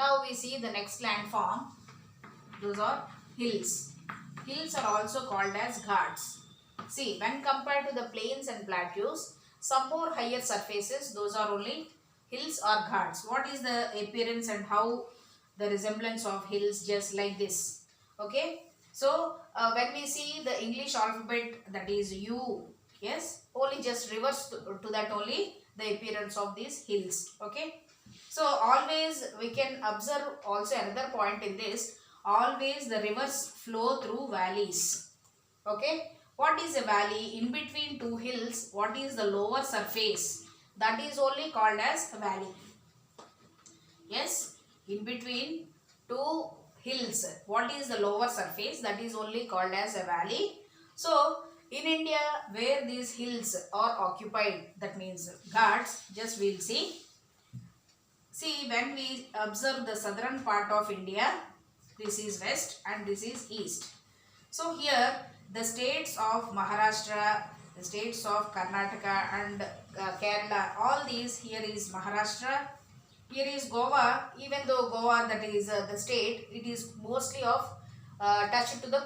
Now we see the next landform. Those are hills. Hills are also called as ghats. See, when compared to the plains and plateaus, some more higher surfaces, those are only hills or ghats. What is the appearance and how the resemblance of hills? Just like this. Okay. So, when we see the English alphabet, that is U, yes, only just reverse to that only the appearance of these hills. Okay. So, always we can observe also another point in this. Always the rivers flow through valleys. Okay. What is a valley? In between two hills, what is the lower surface? That is only called as a valley. Yes. In between two hills, what is the lower surface? That is only called as a valley. So, in India, where these hills are occupied, that means ghats, just we'll see. See, when we observe the southern part of India, this is west and this is east. So here the states of Maharashtra, the states of Karnataka and Kerala, all these, here is Maharashtra, here is Goa. Even though Goa, that is the state, it is mostly of touched to the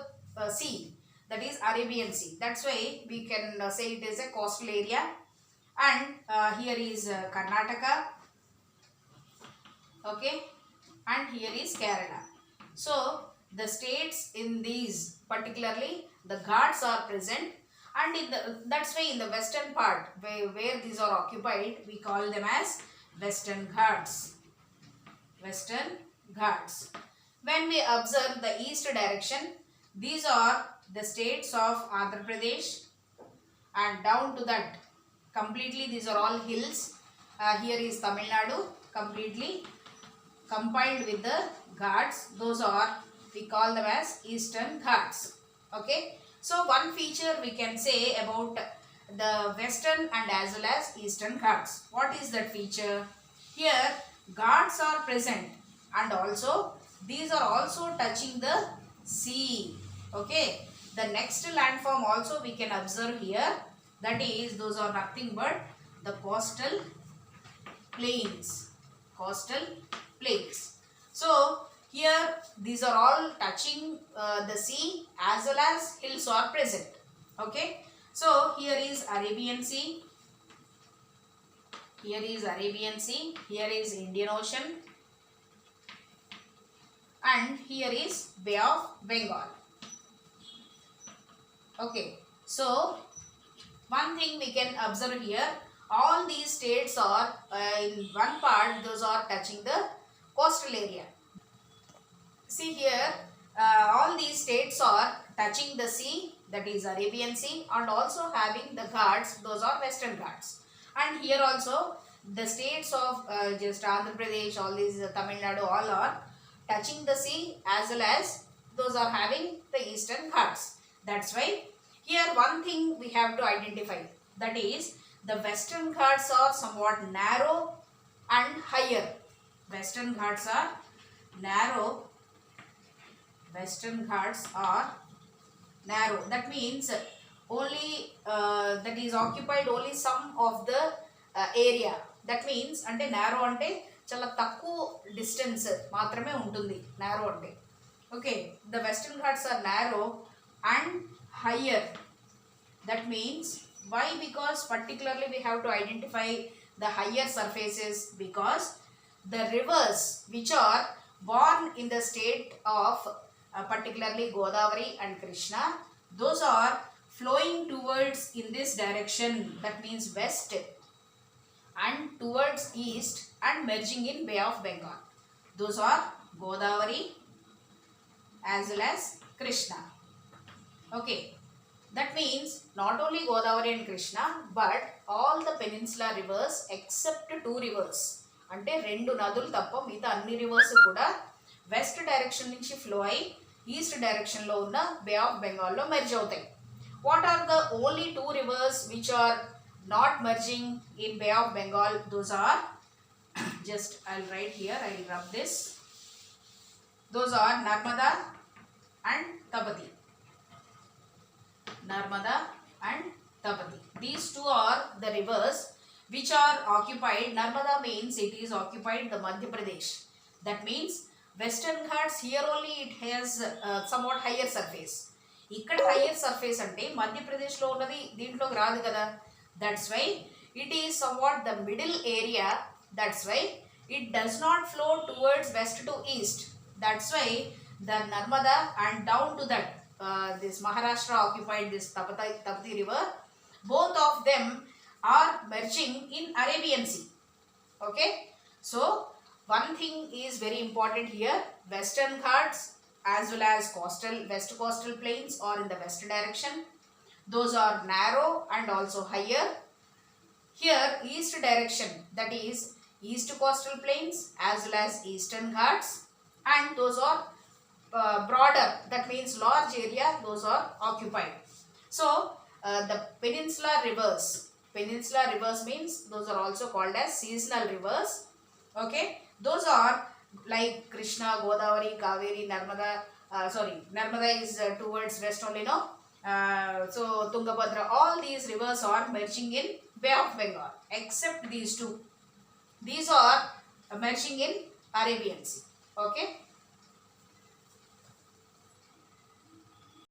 sea, that is Arabian Sea. That's why we can say it is a coastal area. And here is Karnataka, okay, and here is Kerala. So the states in these, particularly the ghats are present, and in that's why in the western part where these are occupied, we call them as western ghats. Western ghats. When we observe the east direction, these are the states of Andhra Pradesh, and down to that completely these are all hills. Here is Tamil Nadu, completely compiled with the ghats. Those are, we call them as eastern ghats. Okay. So one feature we can say about the western and as well as eastern ghats. What is that feature? Here ghats are present and also these are also touching the sea. Okay. The next landform also we can observe here, that is, those are nothing but the coastal plains. Coastal plains. So here these are all touching the sea as well as hills are present. Okay. So here is Arabian Sea. Here is Arabian Sea. Here is Indian Ocean. And here is Bay of Bengal. Okay. So one thing we can observe here, all these states are in one part, those are touching the coastal area. See here, all these states are touching the sea, that is Arabian Sea, and also having the ghats, those are western ghats. And here also the states of just Andhra Pradesh, all these Tamil Nadu, all are touching the sea as well as those are having the eastern ghats. That's why here one thing we have to identify, that is the western ghats are somewhat narrow and higher. Western ghats are narrow. Western ghats are narrow. That means only that is occupied only some of the area. That means ante narrow ante chala takku distance maatrame untundi narrow ante. Okay, the western ghats are narrow and higher. That means why? Because particularly we have to identify the higher surfaces, because the rivers which are born in the state of particularly Godavari and Krishna, those are flowing towards in this direction, that means west, and towards east and merging in Bay of Bengal. Those are Godavari as well as Krishna. Okay. That means not only Godavari and Krishna, but all the peninsular rivers except two rivers. అంటే రెండు నదులు తప్ప మిగతా అన్ని rivers కూడా west direction నుంచి flow అయి east డైరెక్షన్లో ఉన్న బే ఆఫ్ బెంగాల్లో మెర్జ్ అవుతాయి. What are the only two rivers which are not merging in bay of Bengal? Those are, just I'll write here, I'll rub this. Those are Narmada and Tapati. Narmada and Tapati. These two are the rivers which are occupied. Narmada means it is occupied the Madhya Pradesh. That means Western Ghats here only it has somewhat higher surface. ఇక్కడ higher surface అంటే మధ్యప్రదేశ్లో ఉన్నది దీంట్లోకి రాదు కదా. That's why it is somewhat the middle area. That's why it does not flow towards west to east. That's why the Narmada and down to that this Maharashtra occupied this Tapati river. Both of them are merging in Arabian Sea. Okay. So one thing is very important here. Western Ghats as well as west coastal plains or in the west direction, those are narrow and also higher. Here east direction, that is east coastal plains as well as eastern Ghats, and those are broader, that means large area, those are occupied. So the peninsular rivers means those are also called as seasonal rivers. Okay, those are like Krishna, Godavari, Kaveri, Narmada. Narmada is towards west only, no. So Tungabhadra, all these rivers are merging in Bay of Bengal, except these two. These are merging in Arabian Sea. Okay.